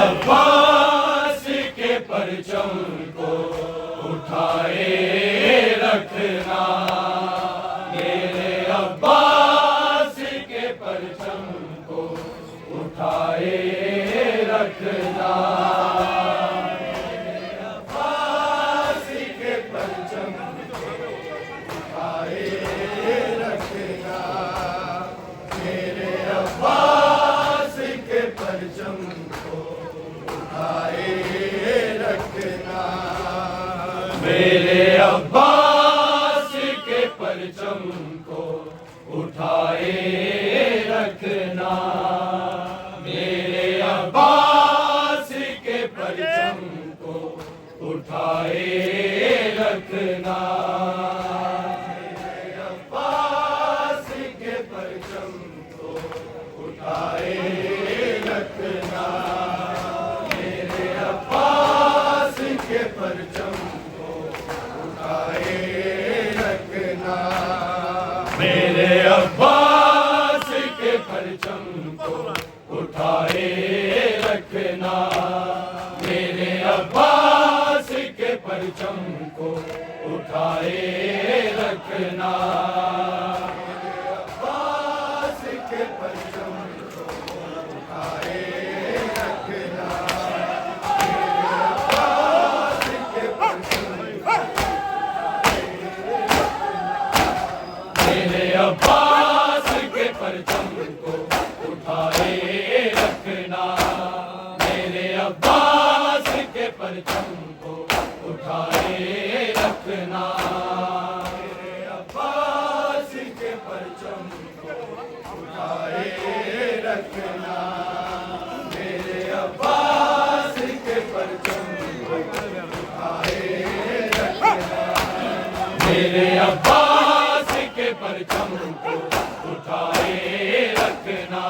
अब्बास के परचम को उठाए रखना, मेरे अब्बास के परचम को उठाए रखना, मेरे अब्बास के परचम को उठाए रखना, मेरे अब्बास के परचम मेरे अब्बास के परचम को उठाए रखना, मेरे अब्बास के परचम को उठाए रखना, मेरे अब्बास के परचम को उठाए रखना, मेरे अब्बास के परचम मेरे अब्बास के परचम को उठाए रखना, मेरे अब्बास के परचम को उठाए रखना, मेरे अब्बास के परचम को उठाए रखना, मेरे अब्बास के परचम को उठाए रखना, मेरे अब्बास के परचम को उठाए रखना, मेरे अब्बास के परचम को उठाए रखना, मेरे अब्बास के परचम को उठाए रखना, मेरे अब्बास के परचम को उठाए रखना,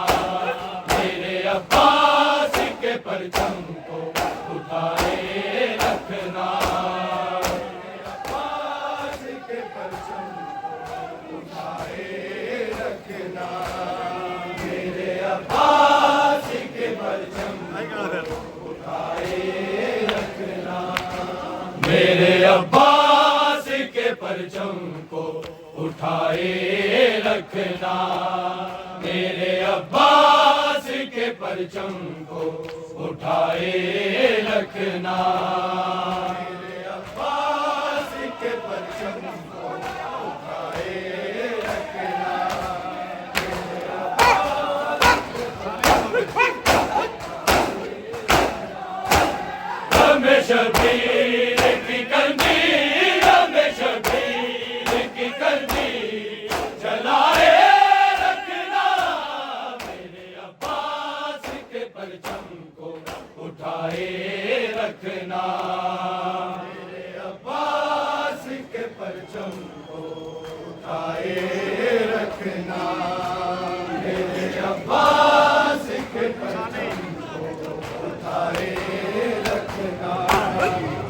मेरे अब्बास के परचम को उठाए रखना, अब्बास के परचम को उठाए रखना, मेरे अब्बास के परचम को उठाए रखना, मेरे अब्बास के परचम को उठाए रखना, मेरे अब्बास के परचम को उठाए रखना, मेरे अब्बास के परचम को उठाए रखना, मेरे अब्बास शबीर की कंदील, हमें शबीर की कंदील जलाए रखना, मेरे अब्बास के परचम को उठाए रखना, मेरे अब्बास के परचम को उठाए रखना, मेरे अब्बास के परचम को उठाए रखना,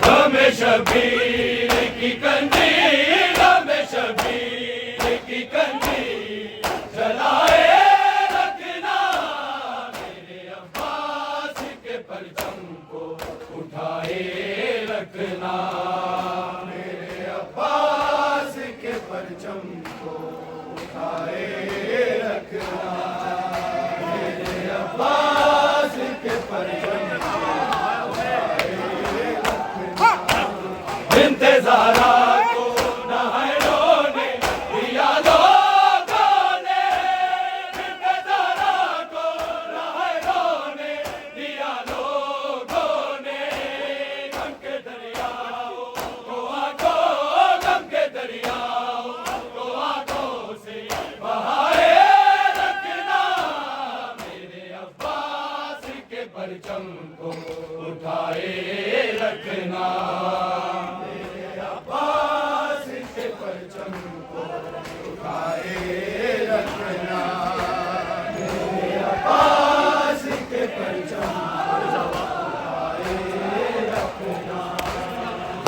हमें शबीर की कंदील, हमें शबीर की कंदील जलाए रखना, मेरे अब्बास के परचम को उठाए रखना, मेरे अब्बास के परचम को उठाए रखना, मेरे अब्बास के परचम इंतज़ारा को नहरों ने दिया लोगों ने, इंतज़ारा को नहरों ने दिया लोगों ने, गम के दरियाओं को आंखों, गम के दरियाओं को आंखों से बहाए रखना, मेरे अब्बास के परचम को उठाए रखना,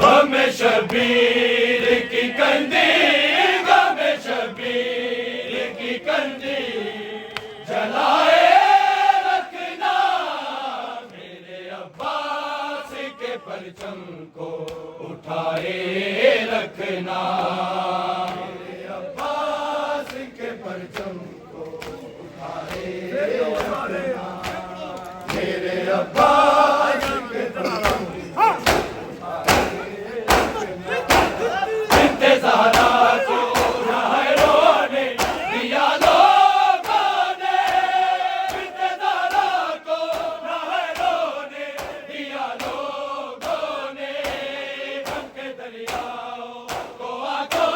गम शबीर की कंदी, गम शबीर की कंदी जलाए रखना, मेरे अब्बास के परचम को उठाए रखना, मेरे अब्बास के परचम को उठाए रखना, मेरे अब्बास के परचम ज़हरा को राह रोने दिया लोगों ने, बिन्ते ज़हरा को राह रोने दिया लोगों ने, गम के दरियाओं को आंखों,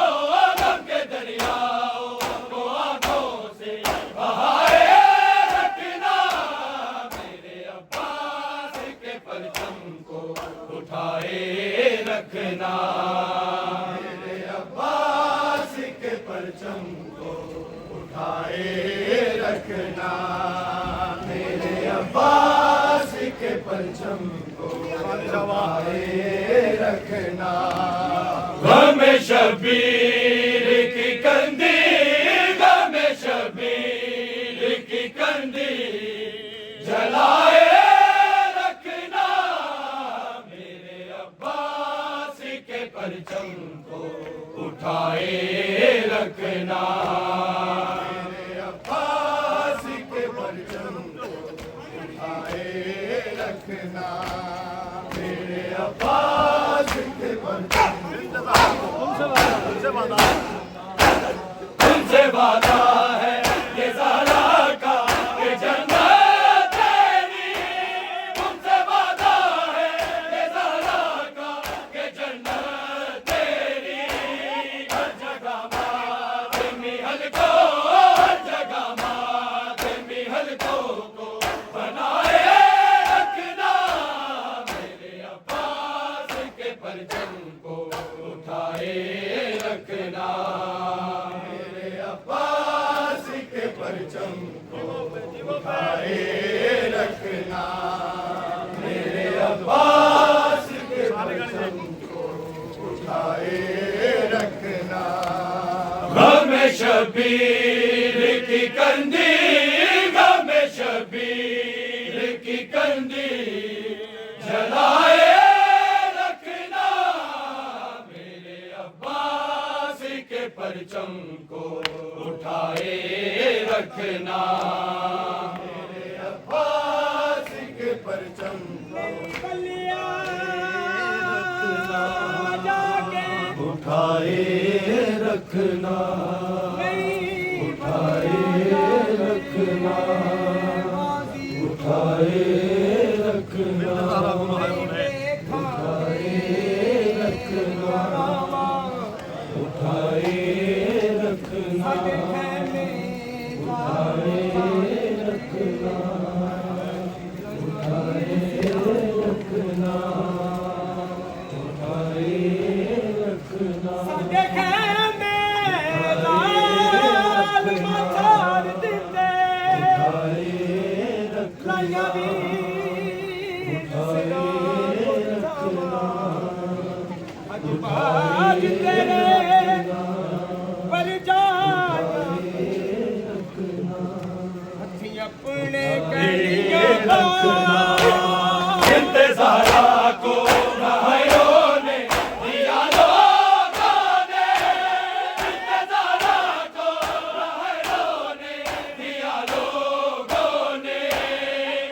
गम के दरियाओं को आंखों से बहाए रखना, मेरे अब्बास के परचम को उठाए रखना, परचम को उठाए रखना, मेरे अब्बास के परचम को उठाए रखना, गम शबीर की कंदी, गम शबीर की कंदी जलाए रखना, मेरे अब्बास के परचम को उठाए रखना, मेरे अब्बास के परचम को उठाए रखना, मेरे अब्बास के परचम तुमसे वादा है ये ज़हरा का कि जन्नत तेरी, तुमसे वादा है ये ज़हरा का कि जन्नत तेरी, हर जगह मातमी हलको, हर जगह मातमी हलको को बनाए रखना, मेरे अब्बास के परचम को उठाए रखना, मेरे अब्बास के परचम को उठाए रखना, मेरे अब्बास के परचम को उठाए रखना, गम शबीर की कंदी, गम शबीर की कंदी जलाए रखना, मेरे अब्बास के परचम को उठाए रखना, मेरे अब्बास के परचम को उठाए रखना, उठाए रखना, उठाए रखना, उठाए रखना, उठाए रखना, उठाए रखना, उठाए रखना, उठाए रखना, आज तेरे पर जाया हथी अपने कड़िया बिन्ते ज़हरा को राह रोने दिया लोगों ने, बिन्ते ज़हरा को राह रोने दिया लोगों ने,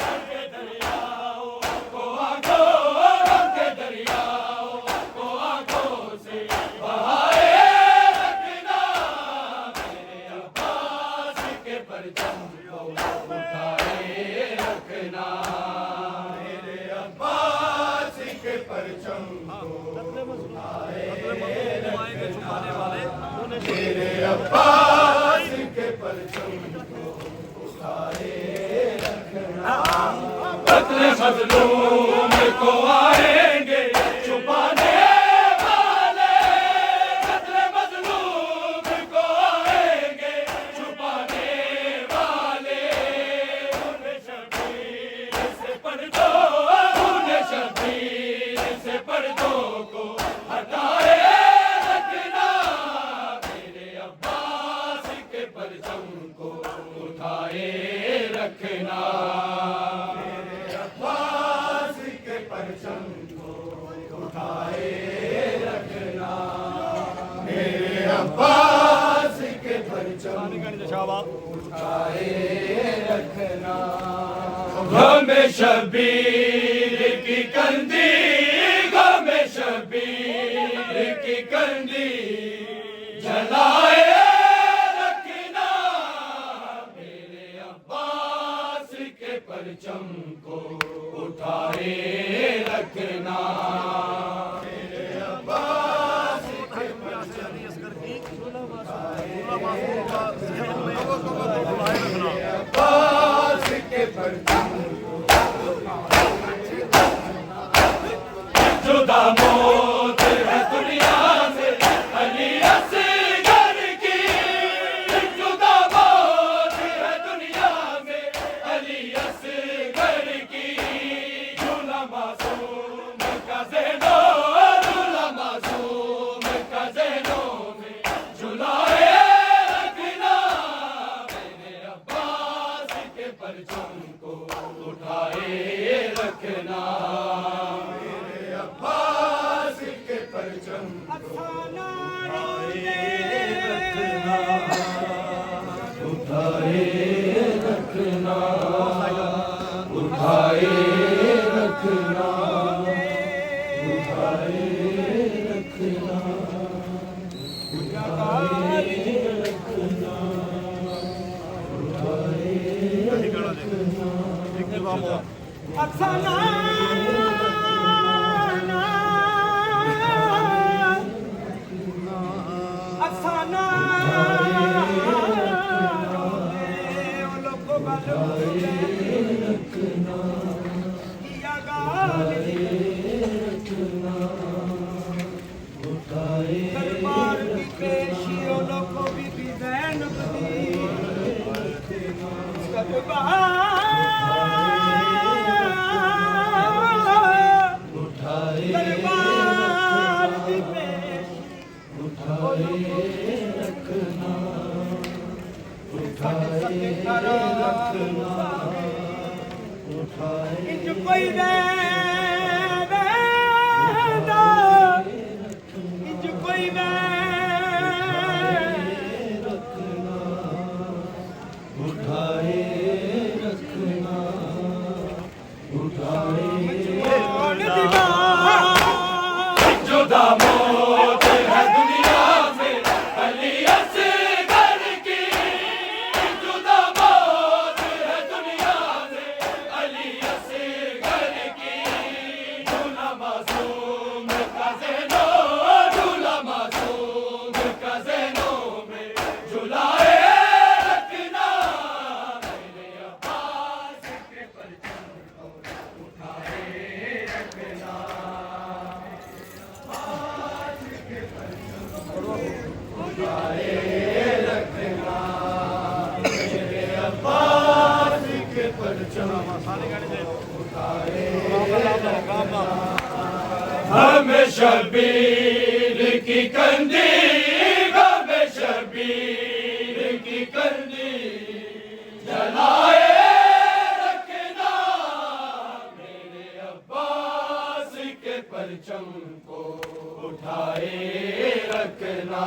गम के दरियाओं को आंखों, गम के दरियाओं को आंखों से बहाए रखना, मेरे अब्बास के परचम को उठाए रखना, मेरे अब्बास के परचम को उठाए रखना, मेरे अब्बास के परचम को उठाए रखना, कत्ल मज़लूम को आएंगे छुपाने वाले, कत्ल मज़लूम को आएंगे छुपाने वाले, उन्हें शबीर से पर्दों, उन्हें शबीर से पर्दों को शाबा गम शबीर की कंदी, गम शबीर की कंदी जलाए रखना, मेरे अब्बास के परचम को उठाए रखना, मेरे अब्बास के परचम अब्बास के परचम जुदा मौत है दुनिया से अली असगर की, जुदा मौत है दुनिया में अली असगर की, झूला मासूम का ज़हनो, झूला मासूम का ज़हनो में झुलाए रखना, मेरे अब्बास के परचम को उठाए रखना, मेरे अब्बास के परचम अफसाना रोते उठाए रखना, उठाए रखना, उठाए रखना, अफसाना अफसाना रोते ओ लोगों किया गाल दरबार की पेशी ओ लोगों बीबी ज़ैनब दी दरबार की पेशी इंज कोई वेदा इंज कोई उठाए रखना, उठाए जुदा मौत है दुनिया से अली असगर की, जुदा मौत है दुनिया से अली असगर की, झूला मासूम का ज़हनो, झूला मासूम का ज़हनो में झुलाए रखना, मेरे अब्बास के परचम को उठाए रखना, उठाए रखना, मेरे अब्बास के परचम उठाए रखना, हम शबीर की कंदी, हम शबीर की कंदी जलाए रखना, मेरे अब्बास के परचम को उठाए रखना,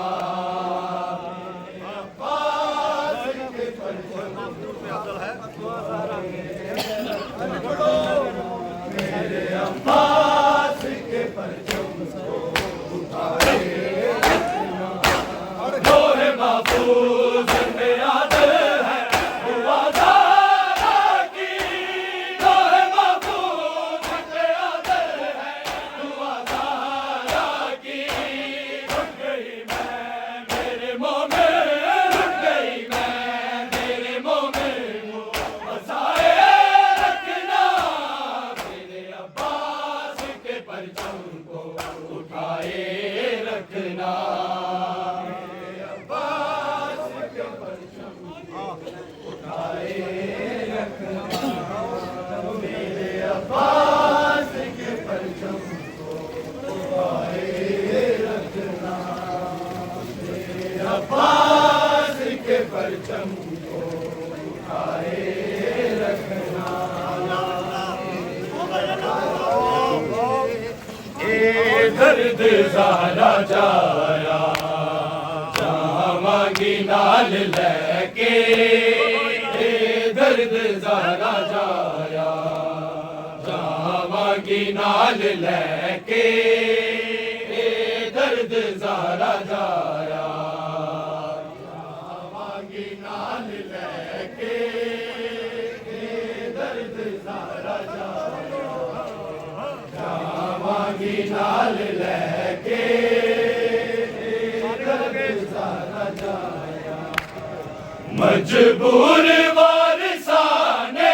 अब्बास के परचम मेरे अब्बास के परचम को उठाए रखना, लोहे महफूज में याद है हुआ ज़ारा की, लोहे महफूज में याद है हुआ ज़ारा की, रुक गई मैं मेरे मोमिन, रुक गई मैं मेरे मोमिन को बसाए रखना, मेरे अब्बास के परचम को उठाए रखना, मेरे अब्बास के परचम उठाए रखना, मेरे अब्बास के परचम को उठाए रखना, मेरे अब्बास के परचम को उठाए रखना, दर्द ज़हरा जाया जहाँ मांगी नाल लेके, नाल लैके दर्द ज़ारा जाया जावांगी नाल लैके दर्द ज़ारा जाया जावांगी नाल लैके दर्द ज़ारा जाया मजबूर वारिसाने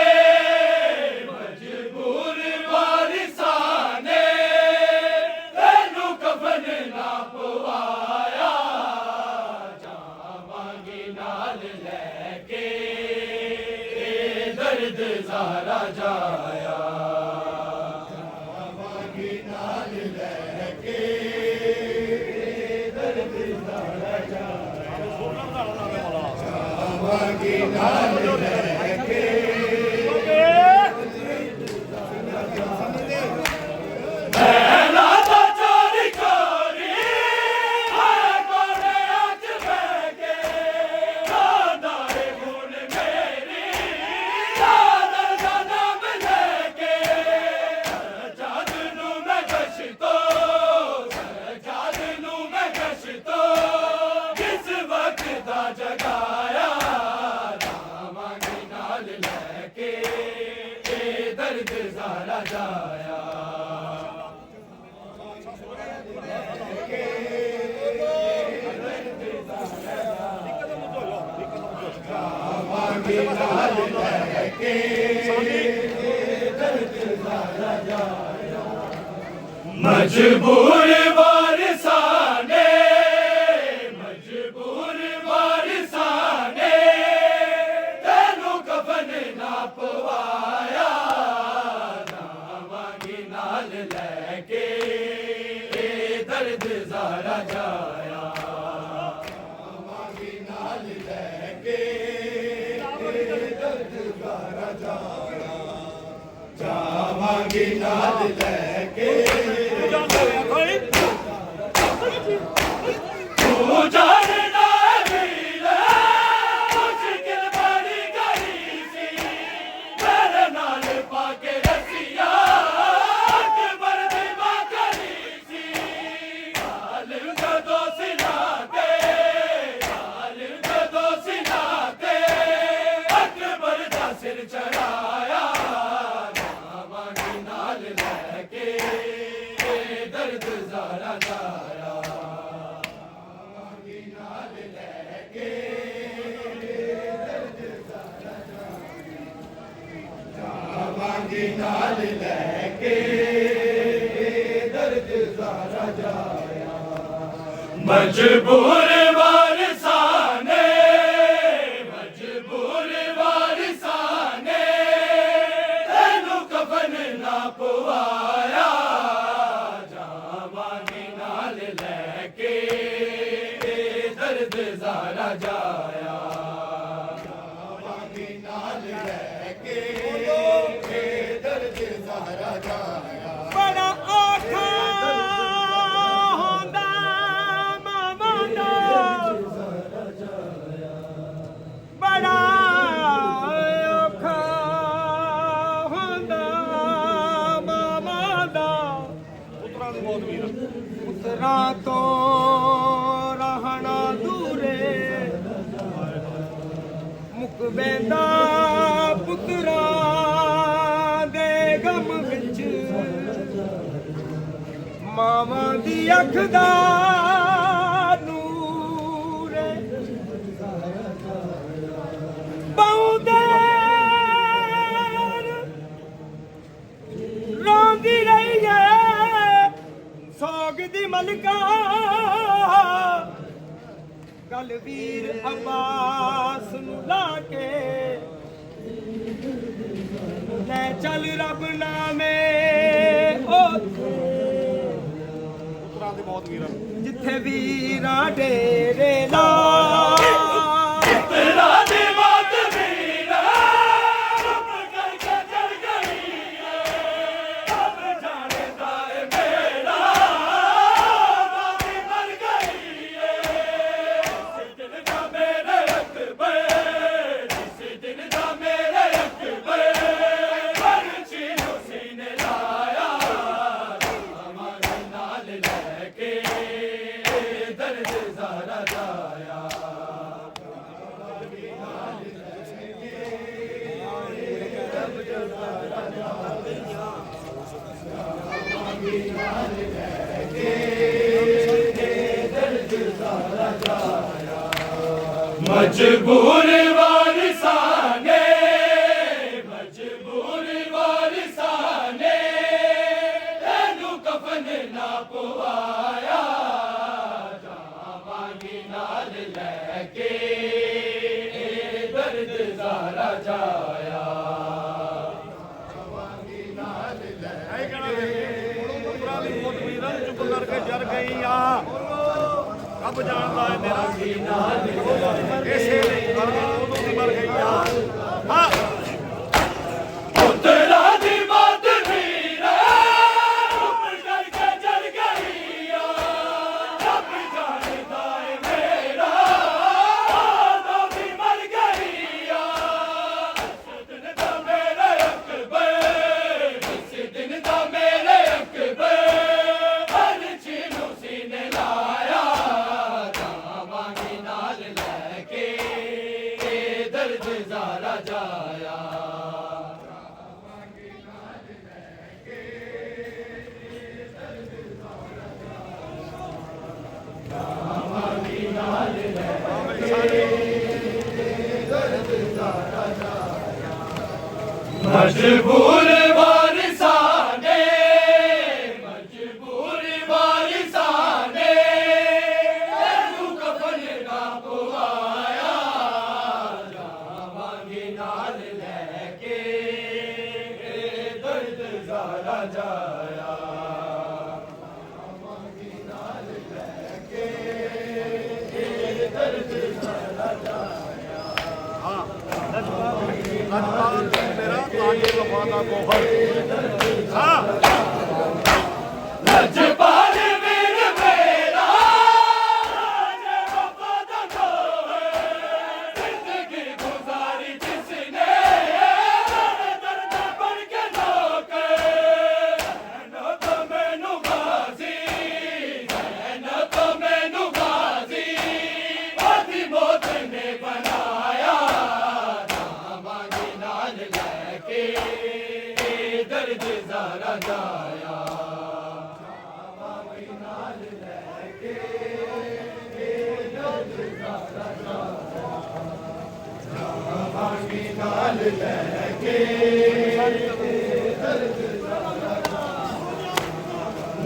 मजबूर वारिसाने तेनू कफन ना पवाया जावांगी नाल लैके दर्द ज़ारा जाया जावांगी नाल लैके दर्द ज़ारा जाया जावांगी नाल लैके मैला दा चोरी चोरी हाय कोने अच बैके दादाए गुण मेरी दादर दा नाम लेके सजाद नू मैं गश्तो सजाद नू मैं गश्तो किस वक्त दा जगाया जावांगी नाल लैके दर्द ज़ारा जाया जावांगी नाल लैके दर्द ज़ारा जाया मजबूर वारिसाने मजबूर वारिसाने तेनू कफन ना पवाया जावांगी नाल लैके दर्द ज़ारा जाया जावांगी नाल लैके दर्द ज़ारा जाया जावांगी नाल लैके तू जानना वीर मुश्किल बड़ी गई सी मेरे नाल पाके रसिया अकबर दी मां करी सी जालिम जदों सिलाते अकबर दा सिर चढ़ाया जावांगी नाल लैके दर्द ज़ारा जाया जावांगी नाल लैके दर्द ज़ारा जाया जावांगी नाल लैके दर्द ज़ारा जाया मजबूर वारिसाने मजबूर वारिसाने तेनू कफन ना पवाया जावांगी नाल लैके दर्द ज़ारा जाया जावांगी नाल लैके दर्द ज़ारा जाया बड़ा औखा ਹੁੰਦਾ ਮਾਮਾ ਦਾ ਬੜਾ ਔਖਾ ਹੁੰਦਾ ਮਾਮਾ ਦਾ ਪੁੱਤਰਾਂ ਦੀ ਮੌਤ ਵੀਰ ਪੁੱਤਰਾਂ ਤੋਂ ਰਹਿਣਾ ਦੂਰੇ ਮੁੱਕ ਬੈਂਦਾ ਪੁੱਤਰਾਂ ਦੇ ਗਮ ਵਿੱਚ ਮਾਵਾਂ ਦੀ ਅੱਖ ਦਾ ਨੂਰ ਪਾਉਂਦੇ ਰੋਂਦੀ ਰਹੀ ਏ ਸੋਗ ਦੀ ਮਲਕਾ ਗੱਲ ਵੀਰ ਅਬਾਸ ਨੂੰ ਲਾ ਕੇ ਲੈ ਚੱਲ ਰੱਬ ਨਾਮੇ ਪੁੱਤਰਾਂ ਦੀ ਮੌਤ ਵੀਰ ਜਿੱਥੇ ਵੀਰਾਂ ਡੇਰੇ ਲਾ ਪੁੱਤਰਾਂ ਦੀ ਮੌਤ ਵੀਰ ਚੁੱਪ ਕਰਕੇ ਚੜ ਗਈ ਰੱਬ ਜਾਣਦਾ ਏ ਮੇਰਾ ਦਾਦੀ ਮਰ ਗਈ ਜਿਸ ਦਿਨ ਦਾ ਮੇਰੇ ਅਕਬਰ ਜਿਸ ਦਿਨ ਦਾ ਮੇਰੇ ਅਕਬਰ ਪਰਚੀ ਨੂੰ ਸੀਨੇ ਲਾਇਆ के दर्द ज़ारा जाया मजबूर वारिसाने तेनू कफन ना पवाया जावांगी नाल लैके दर्द ज़ारा जाया चुप करके जर गई रब जानता है मेरा इसे उदों दी मर गई हाँ पुत्रा दी बात वीरा चुप करके जल गई रब जानता है मेरा उदों दी मर गई दिन दा मेरे अकबर इस दिन दा मेरे अकबर हर चीनू सीने लाया जावांगी नाल लैके दर्द ज़ारा जाया मजबूर वारिसाने तेनू कफन ना पवाया जावांगी नाल लैके दर्द ज़ारा जाया मेरा ताजे वफा का गोहर हाँ लजपाल वीर मेरा ताजे वफा दा गोहर जिंदगी गुजारी जिसने दर्द बन के धोकर तो मैनू गाजी आधी मौत ने बनाया जावांगी नाल लैके दर्द ज़ारा जाया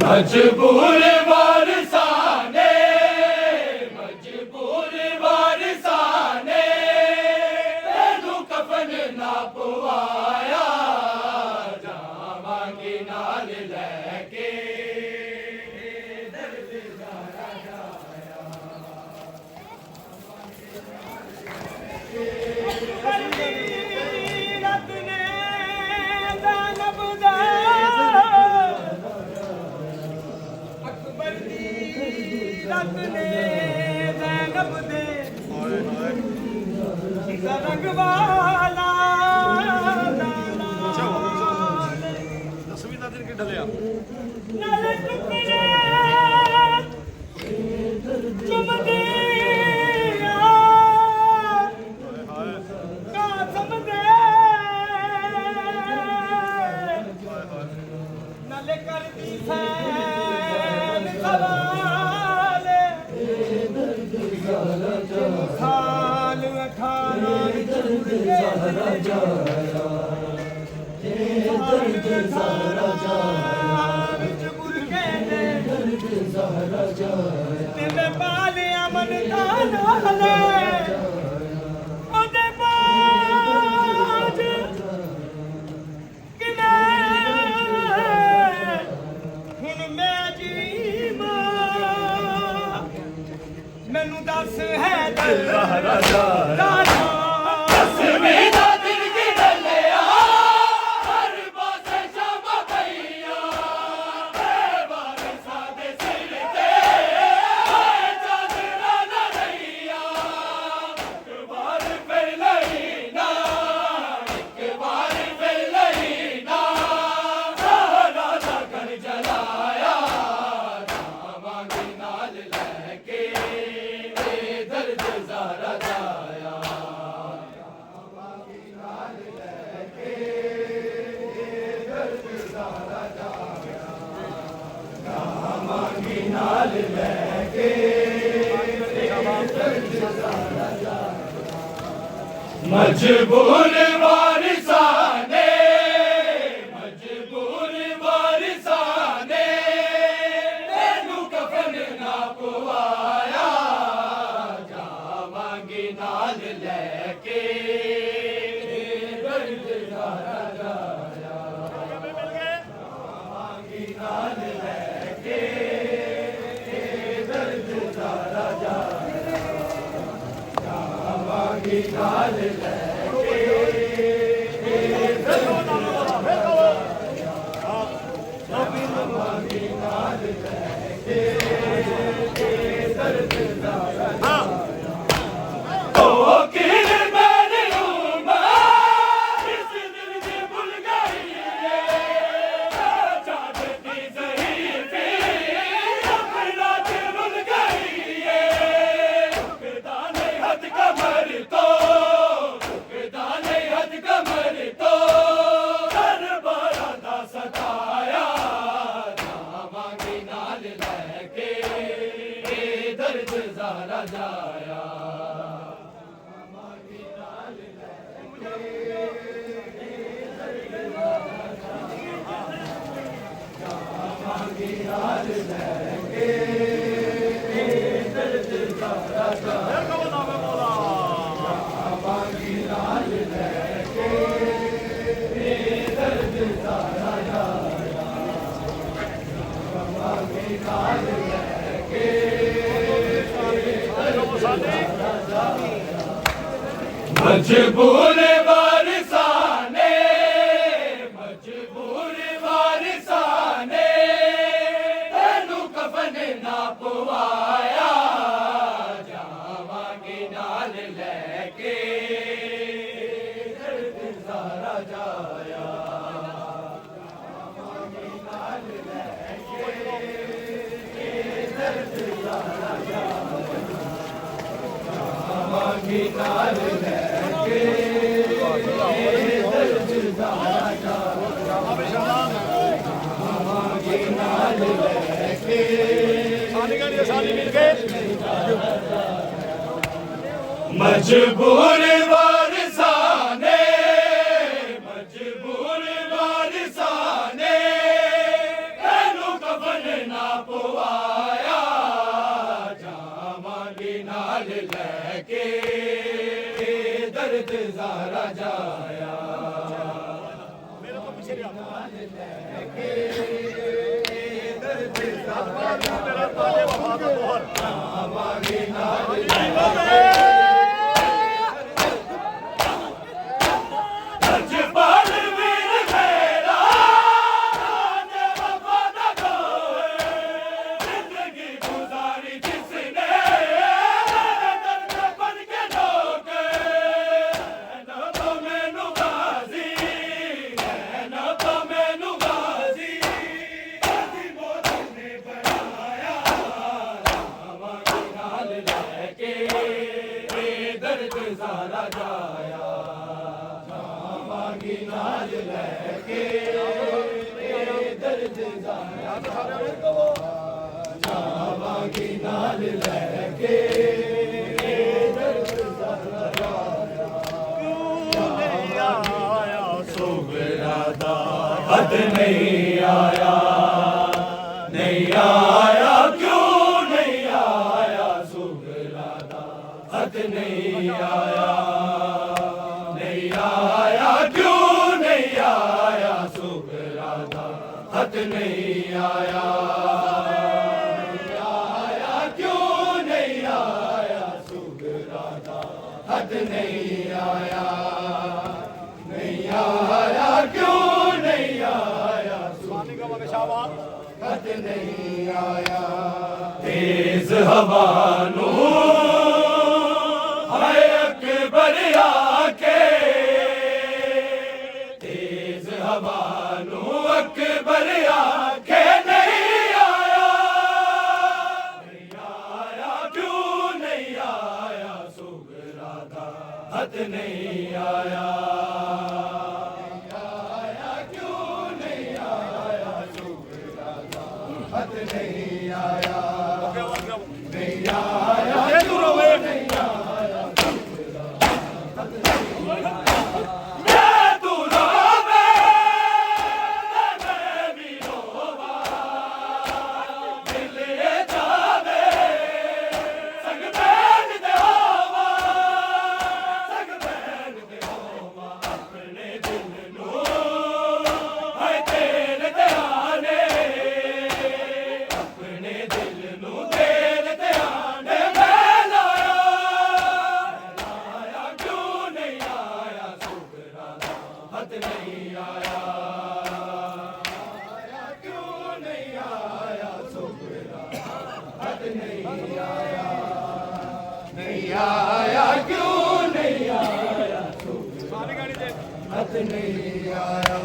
मजबूर वारिसाने तेनू कफन ना पवाया जावांगी नाल लैके दर्द ज़ारा जाया रत ने दानव दा अकबर दी रत ने दानव दे सीधा रंग वाला दसवीं का दिन कि ढलिया नाले टुकड़े चुमदे नाले करती फैन सवाले साल 18 तेरे पाले अमन नाले ओदे बाज किने हुन मैं जीवा मैनू दस है राजा मेरा दिल की डलिया हर पासे शामा भैया वारिसा दे सिर ते चादरा ना रैया एक बार फिर लहीना राजा कर जलाया जावांगी नाल लैके दर्द ज़ारा जाया जावांगी नाल लैके दर्द ज़ारा जाया जावांगी नाल लैके दर्द ज़ारा जाया मजबूर वारिसाने मजबूर वारिसाने तेनू कफन ना पवाया जावांगी नाल लैके दर्द ज़ारा जाया जावांगी नाल लैके दर्द ज़ारा जाया जावांगी नाल दर्द ज़ारा जाया जावांगी नाल लैके जावांगी नाल लैके दर्द ज़ारा जाया जावांगी नाल लैके दर्द ज़ारा जाया जावांगी नाल लैके मजबूर वारिसाने मजबूर वारिसाने तेनू कफन ना पवाया जावांगी नाल लैके दर्द ज़ारा जाया जावांगी नाल लैके दर्द ज़ारा जाया जावांगी नाल लैके दर्द ज़ारा जाया जावांगी नाल लैके मजबूर वारिसाने मजबूर वारिसाने तेनू कफन ना पवाया जावांगी नाल लैके दर्द ज़ारा जाया नाल लैके दर्द ज़ारा जावांगी नाल लैके दर्द ज़ारा जाया जावांगी नाल लैके दर्द ज़ारा जावांगी नाल लैके दर्द ज़ारा जाया सुगरा दा हद नहीं आया नहीं आया क्यों नहीं आया सुगरा दा हद नहीं आया नहीं आया क्यों नहीं आया सुगरा दा हद नहीं आया नहीं आया क्यों नहीं आया सुगरा दा हद नहीं आया नहीं आया क्यों नहीं आया हद नहीं आया तेज हवा नू हाय अकबर आके तेज हवा नू अकबर आके नहीं आया हथ नहीं आया क्यों नहीं आया सुगराता हथ नहीं आया नहीं आया क्यों नहीं आया मैं तू रोवे मैं भी रोवा दिल ये जावे संग बैठ दे होवा संग बैठ दे होवा अपने दिल नू है तेरे ध्याने अपने दिल नू तेरे ध्याने मैं लाया क्यों नहीं आया सुगराता हथ नहीं आया क्यों नहीं आया सुगराता हथ नहीं आया नहीं आया क्यों नहीं आया हथ नहीं आया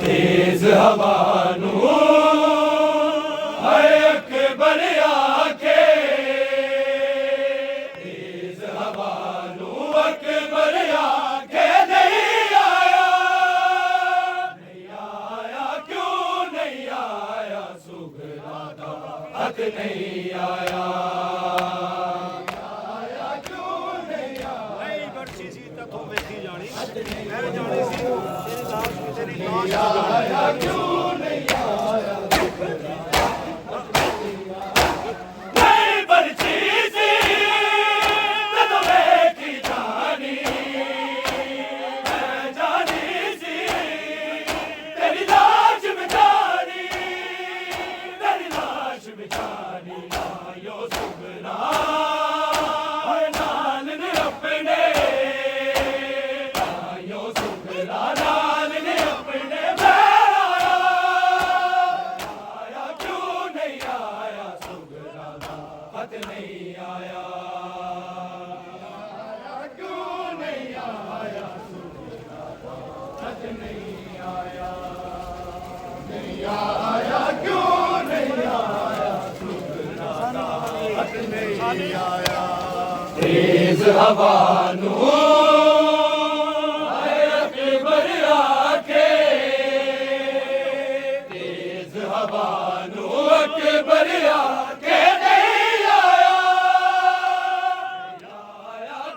तेज हवा नू है अकबर आके तेज हवा नू अकबर आके नहीं आया क्यों नहीं आया सुगराता हथ नहीं आया क्यों नहीं आया नहीं बरसी सी तथों वेखी जानी मैं जानी सी तेरी लाश आया क्यों नहीं आया नहीं बरसी सी तथों वेखी जानी मैं जानी सी तेरी लाश बिछानी आयो सुगना नाल ने अपने आयो सुगना नाल ने अपने आया क्यों नहीं आया सुगना हथ नहीं आया क्यों नहीं आया सुगना हथ नहीं आया नहीं आया क्यों नहीं आया नहीं आया तेज हवा नू है अकबर आके तेज हवा नू अकबर आके नहीं आया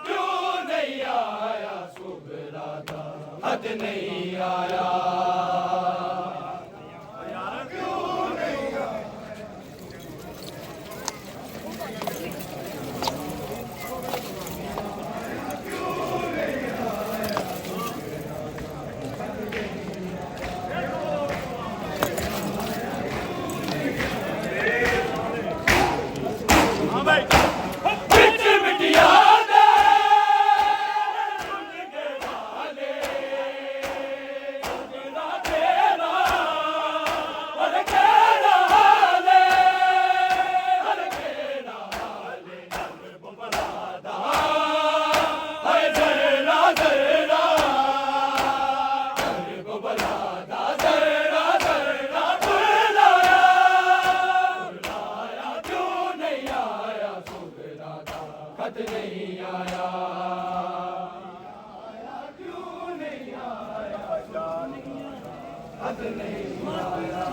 क्यों नहीं आया सुगराता हथ नहीं आया हाँ भाई बिच बिटिया दे सुन के वाले सुगना तेरा हर केरा हाले नर बुबलादा हाय जरा जरा नर बुबलादा जरा जरा बुलाया क्यों नहीं आया सुगराता हथ नहीं आया क्यों नहीं आया हथ नहीं आया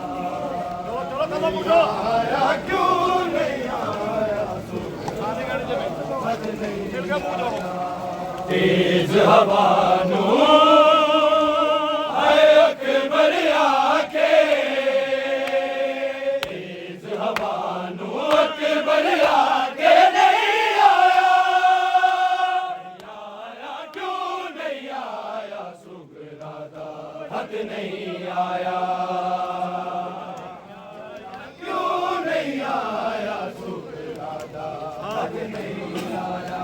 चलो चलो पूछो आया क्यों नहीं आया आने गाड़ी जमे हथ नहीं चल के पूछो तेज हवा नू है अकबर आके तेज हवा नू अकबर आके नहीं आया क्यों नहीं आया सुगराता हथ नहीं आया क्यों नहीं आया सुगराता हथ नहीं आया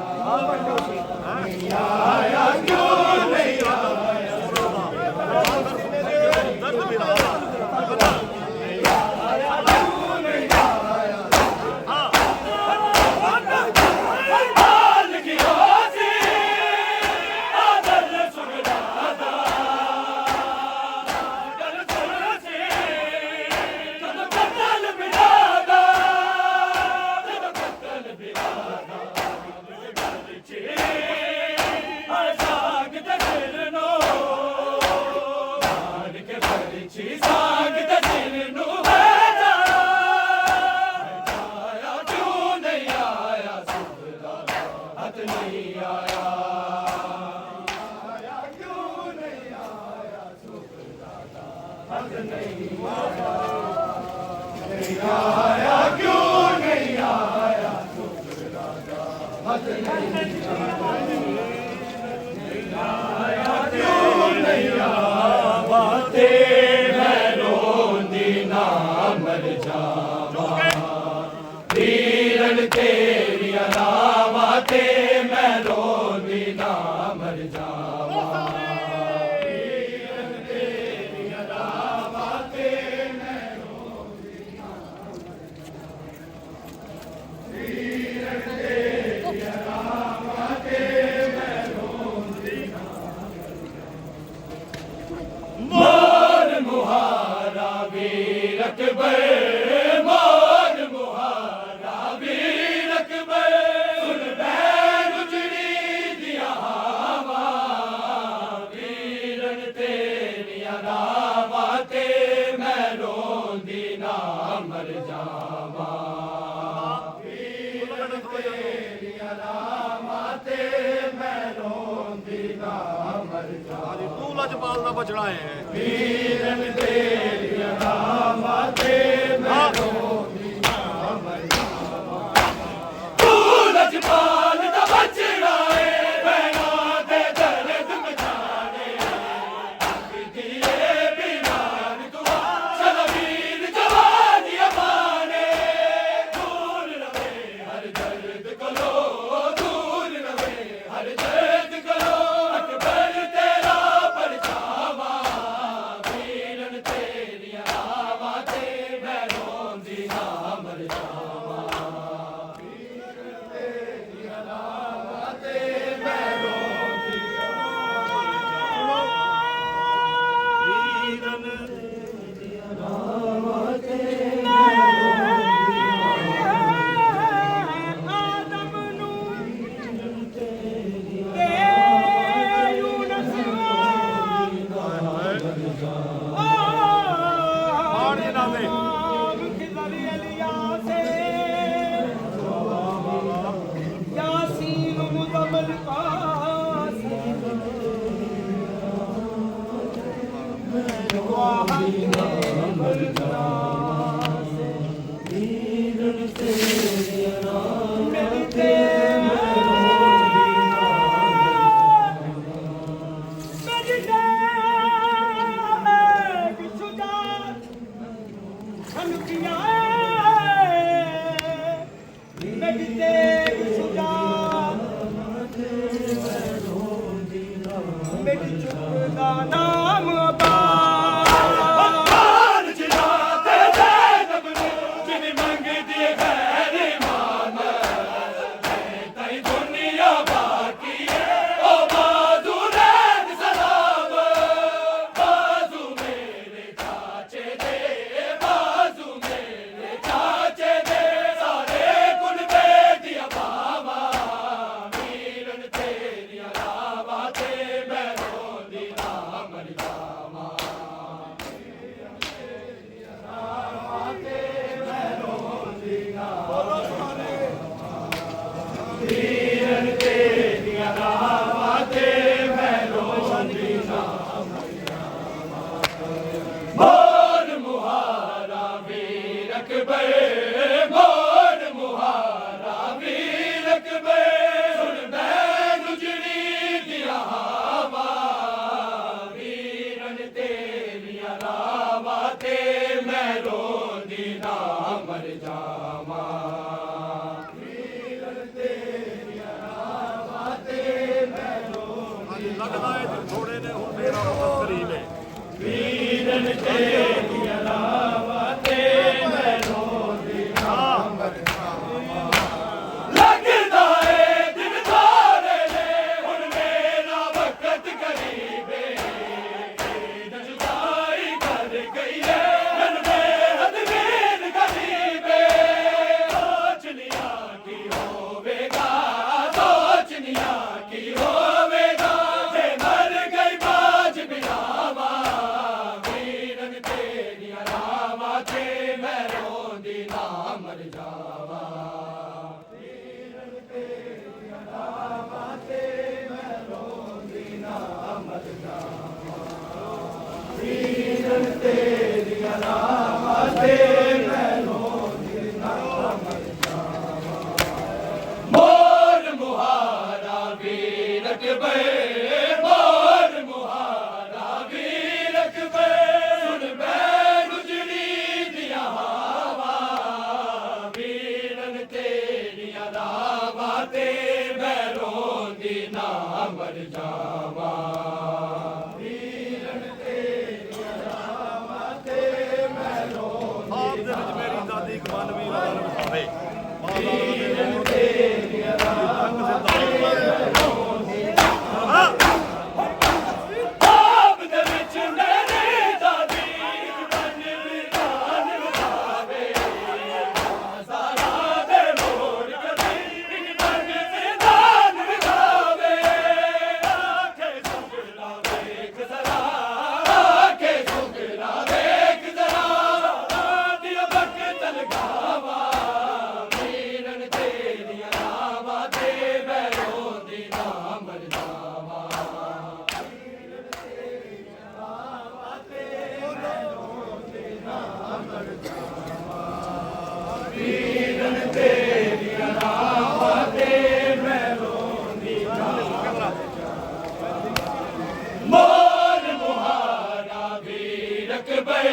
नहीं आया क्यों नहीं आया दर्द भी रहा हाल की होसी आदर सुगराता आदर सुगराता कद कतल बिरादा कद कतल बिरादा हर ਬਾਤੇ ਮੈਂ ਰੋਂਦੀ ਨਾ ਮਰ ਜਾਵਾਂ ਵੀਰਨ ਤੇਰੀਆਂ ਨਾਵਾਂ ਤੇ ਮੈਂ ਰੋਂਦੀ ਨਾ ਮਰ ਜਾਵਾਂ ਵੀਰਨ ਤੇਰੀਆਂ ਨਾਵਾਂ ਤੇ ਮੈਂ ਰੋਂਦੀ ਨਾ ਵੀਰਨ ਤੇਰੀਆਂ ਨਾਵਾਂ ਤੇ ਮੈਂ ਰੋਂਦੀ ਨਾ ਮੋਰ ਮੁਹਾਰਾ ਵੀਰ ਅਕਬਰ ਮੋਰ ਮੁਹਾਰਾ ਵੀਰ ਅਕਬਰ ਸੁਣ ਬੈ ਗੁਜਰੀ ਦੀਆਂ ਹਵਾ ਵੀਰਨ ਤੇਰੀਆਂ ਨਾਵਾਂ ਤੇ ਮੈਂ ਰੋਂਦੀ ਨਾ ਮਰ ਜਾਵਾਂ ਵੀਰਨ ਤੇਰੀਆਂ ਨਾਵਾਂ ਤੇ ਮੈਂ ਰੋਂਦੀ ਨਾ ਮਰ ਜਾਵਾਂ ਤੂੰ ਲਜਪਾਲ ਦਾ ਬਚਣਾ ਹੈ ਵੀਰਨ ਤੇਰੀਆਂ ਨਾਵਾਂ ਤੇ ਮੈਂ ਰੋਂਦੀ ਨਾ ਮਰ ਜਾਵਾਂ ਤੂੰ ਲਜਪਾਲ ਦਾ ਬਚਣਾ ਏ ਭੈਣਾਂ ਦੇ ਦਰਦ ਮਚਾਣੇ ਦੀਏ ਬਿਨਾਂ ਦੁਆ ਚਲ ਵੀਰ ਜਵਾਨੀਆਂ ਬਾਣੇ ਦੂਰ ਰਵੇ ਹਰ ਦਰਦ ਕੋਲੋਂ ਦੂਰ ਰਵੇ ਹਰ ਦਰਦ ਕੋਲੋਂ ਅਕਬਰ ਤੇਰਾ ਪਰਛਾਵਾਂ ਵੀਰਨ ਤੇਰੀਆਂ ਨਾਵਾਂ ਤੇ ਮੈਂ ਰੋਂਦੀ ਨਾ ਮਰ ਜਾਵਾਂ ਵੀਰਨ ਤੇਰੀਆਂ ਨਾਵਾਂ ਤੇ ਮੈਂ ਰੋਂਦੀ ਆਦਮ ਨੂੰ ਤੇ ਯੂਨਸ ਪਾਣੀ ਨਾ ਦੇ ਖਿਜ਼ਰ ਇਲਿਆਸੇ ਯਾਸੀਨ ਮੁਜ਼ਮਲ ਕਾਸੀਮ ਮੇਰੀ ਚੁੱਪ ਦਾ ਨਾਮ ਅਬਾਦ ਮਾਰ ਜਿਨਾ ਤੇ ਜ਼ੈਨਬ ਨੂੰ ਜਿਨੀ ਮੰਗਦੀ ਗੈਰ ਇਮਾਨ ਤਈ ਦੁਨੀਆ ਬਾਕੀ ਓ ਬਾਜ਼ੂ ਰੈਦ ਸਲਾਮ ਬਾਜ਼ੂ ਮੇਰੇ ਚਾਚੇ ਦੇ ਬਾਜ਼ੂ ਮੇਰੇ ਚਾਚੇ ਦੇ ਸਾਰੇ ਕੁਲਬੇ ਦੀਆਂ ਬਾਵਾਂ ਵੀਰਨ ਤੇਰੀਆਂ ਨਾਵਾਂ ਤੇ ਮੈਂ ਰੋਂਦੀ ਨਾ ਮਰ ਜਾ ਤੇ ਮਹਿਲੋਂ ਦੀ ਨਾ ਮਰ ਜਾਵਾਂ ਮੋਰ ਮੁਹਾਰਾ ਵੀਰ ਅਕਬਰ ਮੋਰ ਮੁਹਾਰਾ ਵੀਰ ਅਕਬਰ ਸੁਣ ਬੈ ਗੁਜਰੀ ਦੀਆਂ ਹਵਾ ਵੀਰਨ ਤੇਰੀਆਂ ਰਾਵਾਂ ਤੇ ਮੈਂ ਰੋਂਦੀ ਨਾ ਮਰ ਜਾਵਾਂ ਆਪ ਦੇ ਵਿੱਚ ਮੇਰੀ ਦਾਦੀ ਗਮਨ ਵੀ ਲਾਲ ਵਸਾਵੇ ਆਪ ਦੇ ਵਿੱਚ ਮੇਰੀ ਦਾਦੀ ਗਮਨ ਵੀ ਲਾਲ ਵਸਾਵੇ ਸਾਰਾ ਦੇ ਮੋੜ ਕਦੀ ਇੱਕ ਬਨ ਵਿਦਾਨ ਵਿਖਾਵੇ ਆਖੇ ਸੁਗਲਾ ਵੇਖ ਜ਼ਰਾ ਆਖੇ ਸੁਗਲਾ ਵੇਖ ਜ਼ਰਾ ਦਿਲ ਬਕ ਤਲਗਾਵਾ ਵੀਰਨ ਤੇਰੀਆਂ ਰਾਵਾਂ ਤੇ ਮੈਂ ਰੋਂਦੀ ਨਾ ਮਰ ਜਾਵਾਂ ਮੋਰ ਮੁਹਾਰਾ ਵੀਰ ਅਕਬਰ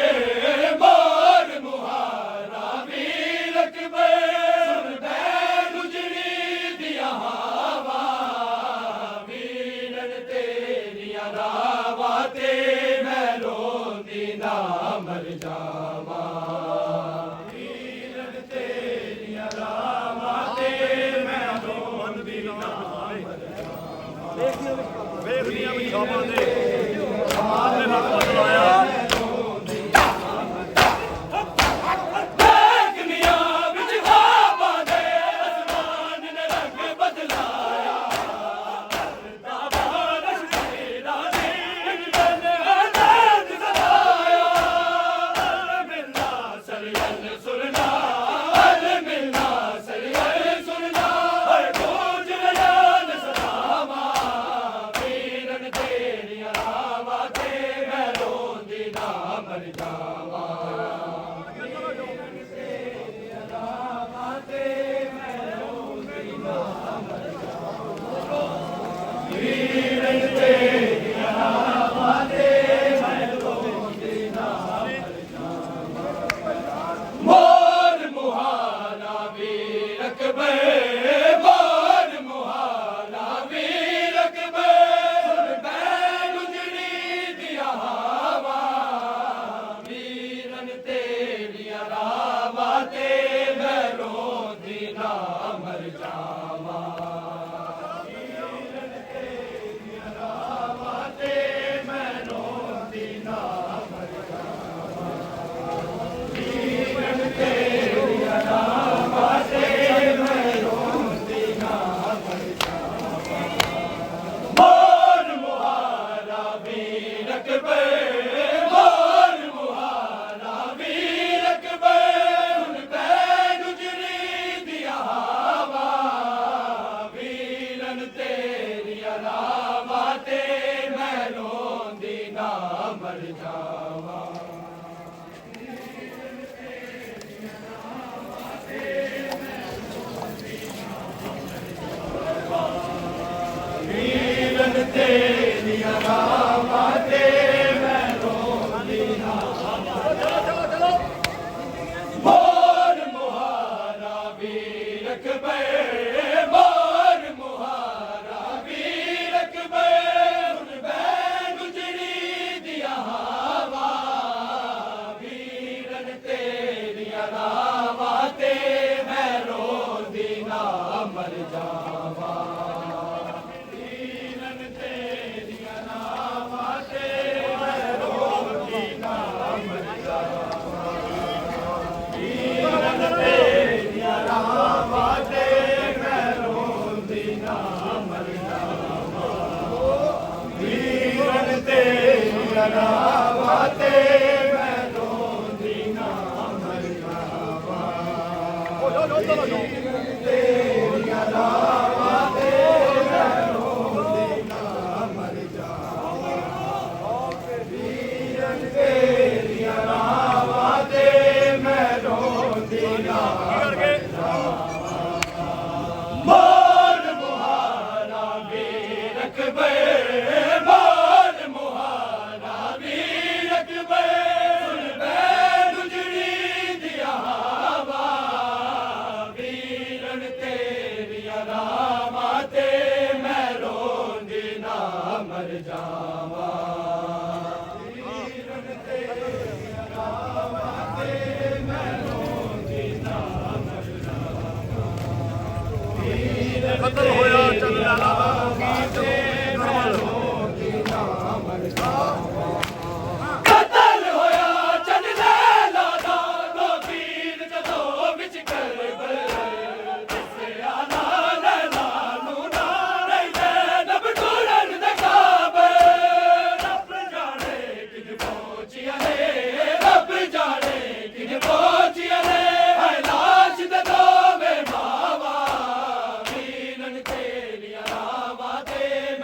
ਮੋਰ ਮੁਹਾਰਾ ਵੀਰ ਅਕਬਰ ਸੁਣ ਬੈ ਗੁਜਰੀ ਦੀਆਂ ਹਵਾ ਵੀਰਨ ਤੇਰੀਆਂ ਰਾਵਾਂ ਤੇ ਮੈਂ ਰੋਂਦੀ ਨਾ ਮਰ ਜਾਵਾਂ ਵੀਰਨ ਤੇਰੀਆਂ ਰਾਵਾਂ ਤੇ ਮੈਂ ਰੋਂਦੀ ਨਾ ਵੇਖਦੀਆਂ ਵਿਛਾਵਾਂ ਦੇ ਸਮਾਨ ਦੇ ਨਾਲ ਬਦਲਾਇਆ ਬੈਗਨੀਆਂ ਵਿੱਚ ਖਾਬਾਂ ਦੇ ਅਸਮਾਨ ਨੇ ਰੰਗ ਬਦਲਾਇਆ ਦਾ ਬਾਰਿਸ਼ ਦੀ ਰਾਨੀ ਬਨ ਆਜ਼ਾਦ ਸਦਾਇਆ ਮਿਲਨਾ ਸਰੀਅਲ ਸੁਰਨਾ ਮਿਲਨਾ ਸਰੀਅਲ ਸੁਰਨਾ ਹਰ ਗੋਜ ਰਿਆਨ ਸਦਾਵਾ ਵੀਰਨ ਤੇਰੀਆਂ ਰਾਵਾਂ ਤੇ ਮੈਂ ਰੋਂਦੀ ਨਾ ਮਰ ਜਾਵਾਂ ਮੋਰ ਮੁਹਾਰਾ ਵੀਰ ਅਕਬਰ ਮੋਰ ਮੁਹਾਰਾ ਵੀਰ ਅਕਬਰ ਸੁਣ ਬੈ ਗੁਜਰੀ ਦੀਆਂ ਹਵਾ ਵੀਰਨ ਤੇਰੀਆਂ ਰਾਵਾਂ ਤੇ ਮੈਂ ਰੋਂਦੀ ਨਾ ਮਰ ਜਾਵਾਂ ਵੀਰਨ ਤੇਰੀਆਂ ਰਾਵਾਂ ਤੇ ਮੈਂ ਰੋਂਦੀ ਨਾ ਮਰ ਜਾਵਾਂ ਵੀਰਨ ਤੇਰੀਆਂ ਰਾਵਾਂ ਤੇ ਮੈਂ ਰੋਂਦੀ ਨਾ ਮਰ ਜਾਵਾਂ ਮੋਰ ਮੁਹਾਰਾ ਵੀਰ ਅਕਬਰ ਮੋਰ ਮੁਹਾਰਾ ਵੀਰ ਅਕਬਰ ਹੁਣ ਬੈ ਗੁਜਰੀ ਦੀਆਂ ਹਵਾ ਵੀਰਨ ਤੇਰੀਆਂ ਰਾਵਾਂ ਤੇ ਮੈਂ ਰੋਂਦੀ ਨਾ ਮਰ ਜਾਵਾਂ ਵੀਰਨ ਤੇਰੀਆਂ ਰਾਵਾਂ ਤੇ ਮੈਂ ਰੋਂਦੀ ਨਾ ਮੋਰ ਮੁਹਾਰਾ ਵੀਰ ਅਕਬਰ ਮੋਰ ਮੁਹਾਰਾ ਵੀਰ ਅਕਬਰ ਹੁਣ ਬੈ ਗੁਜਰੀ ਦੀਆਂ ਹਵਾ ਵੀਰਨ ਤੇਰੀਆਂ ਰਾਵਾਂ ਤੇ ਮੈਂ ਰੋਂਦੀ ਨਾ ਮਰ ਜਾਵਾਂ ਵੀਰਨ ਤੇਰੀਆਂ ਰਾਵਾਂ ਤੇ ਮੈਂ ਰੋਂਦੀ ਨਾ ਮਰ ਜਾਵਾਂ ਵੀਰਨ ਤੇਰੀਆਂ ਰਾਵਾਂ ਤੇ ਮੈਂ ਰੋਂਦੀ ਨਾ ਮਰ ਜਾਵਾਂ ਵੀਰਨ ਤੇਰੀਆਂ ਰਾਵਾਂ ਤੇ ਮੈਂ ਰੋਂਦੀ ਨਾ ਮਰ ਜਾਵਾਂ ਤੇਰੀਆਂ ਰਾਵਾਂ ਤੇ ਮੈਂ ਰੋਂਦੀ ਨਾ ਮਰ ਜਾਵਾਂ ਵੀਰਨ ਤੇਰੀਆਂ ਰਾਵਾਂ ਤੇ ਰਾਵਾਂ ਤੇ ਮੈਂ ਰੋਂਦੀ ਨਾ ਮਰ ਜਾਵਾਂ ਕਤਲ ਹੋਇਆ ਚੱਲ ਲਾਲਾ ਕੀ ਕਰਮਲ ਕਤਲ ਹੋਇਆ ਚੰਨ ਲੈਲਾ ਦਾ ਲੋਕੀਨ ਜਦੋਂ ਵਿੱਚ ਕਰਬਲ ਦੱਸਿਆ ਨਾ ਲੈਲਾ ਨੂੰ ਨਾ ਰਹਿੰਦੇ ਨਬ ਟੁਰਨ ਦੇ ਕਾਬੇ ਰੱਬ ਜਾਣੇ ਕਿਨ ਪਹੁੰਚੀਆਂ ਨੇ ਰੱਬ ਜਾਣੇ ਕਿਨ ਪਹੁੰਚੀਆਂ ਨੇ ਹੈ ਲਾਸ਼ ਦੇ ਦੋਵੇਂ ਮਾਵਾਂ ਵੀਰਨ ਤੇਰੀਆਂ ਰਾਵਾਂ ਤੇ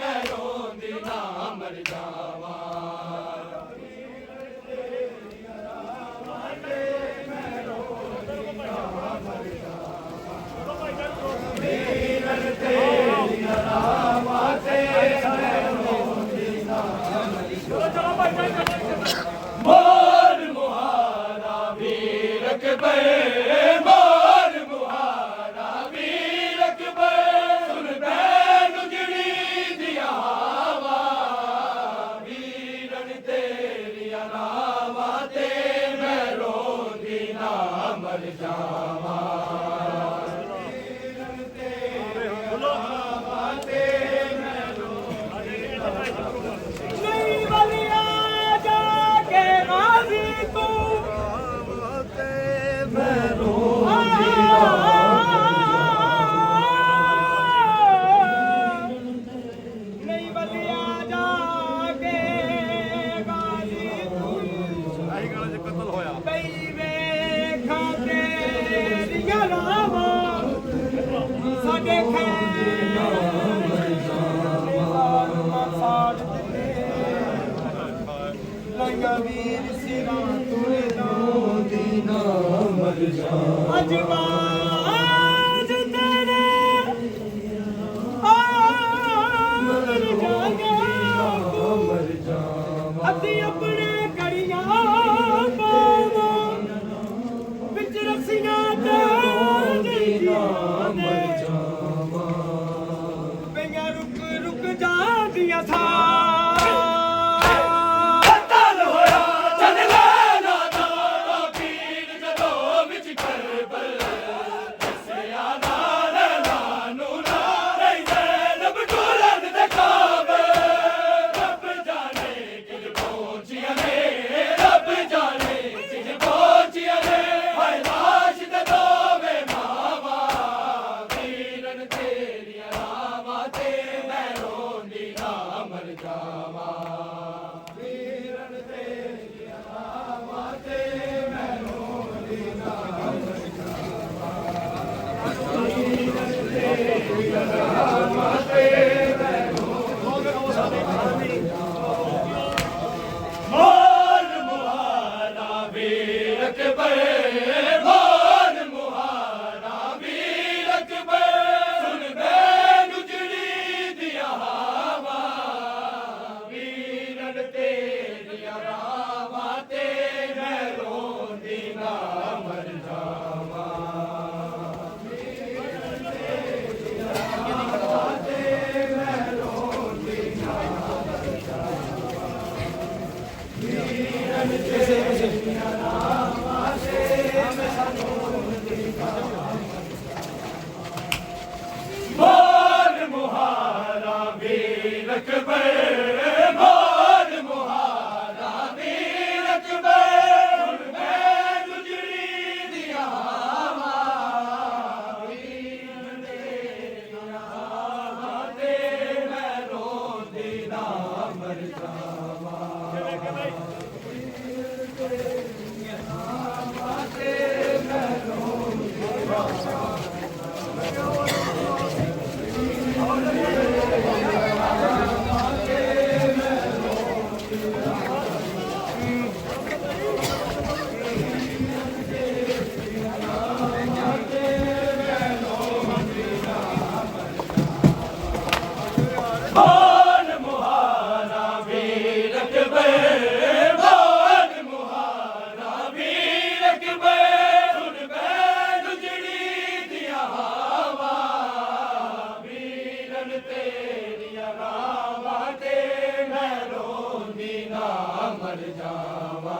ਮਰ ਜਾਵਾਂ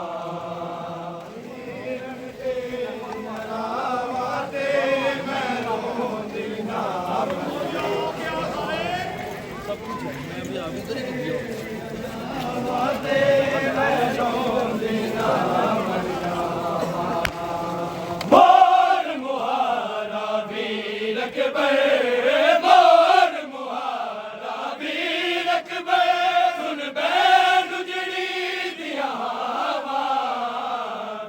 ਮੋਰ ਮੁਹਾਰਾ ਵੀਰ ਅਕਬਰ ਮੋਰ ਮੁਹਾਰਾ ਵੀਰ ਅਕਬਰ ਸੁਣ ਬੈਨ ਉਜੜੀ ਦੀਆਂ ਹਵਾ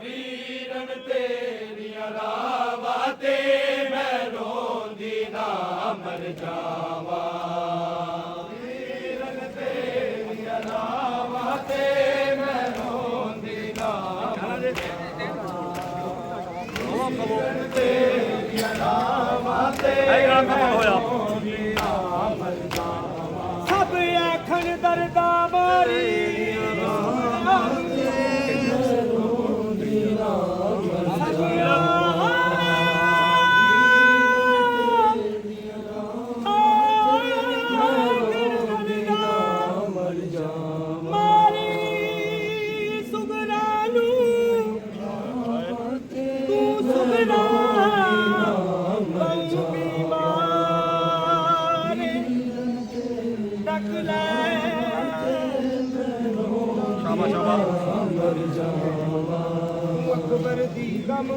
ਵੀਰਨ ਤੇਰੀਆਂ ਰਾਵਾਂ ਤੇ ਮੈਂ ਰੋਂਦੀ ਨਾ ਮਰ ਜਾਵਾਂ ਵੀਰਨ ਤੇਰੀਆਂ ਰਾਵਾਂ ਤੇ ਮੈਂ ਰੋਂਦੀ ਨਾ ਮਰ ਇਹ ਗਾਣਾ ਖਤਮ ਹੋਇਆ ਸਭ ਆਖਣ ਦਰਦਾ ਮਾਰੀ ਮਾਰੀ ਸੁਗਨਾ ਨੂੰ ਤੂੰ ਸੁਗਨਾ ਤੂੰ ਬਿਮਾਰ ਤੱਕ ਲੈ ਸ਼ਾਬਾਸ਼ ਸ਼ਾਬਾਸ਼ ਅਕਬਰ ਦੀ ਗਮ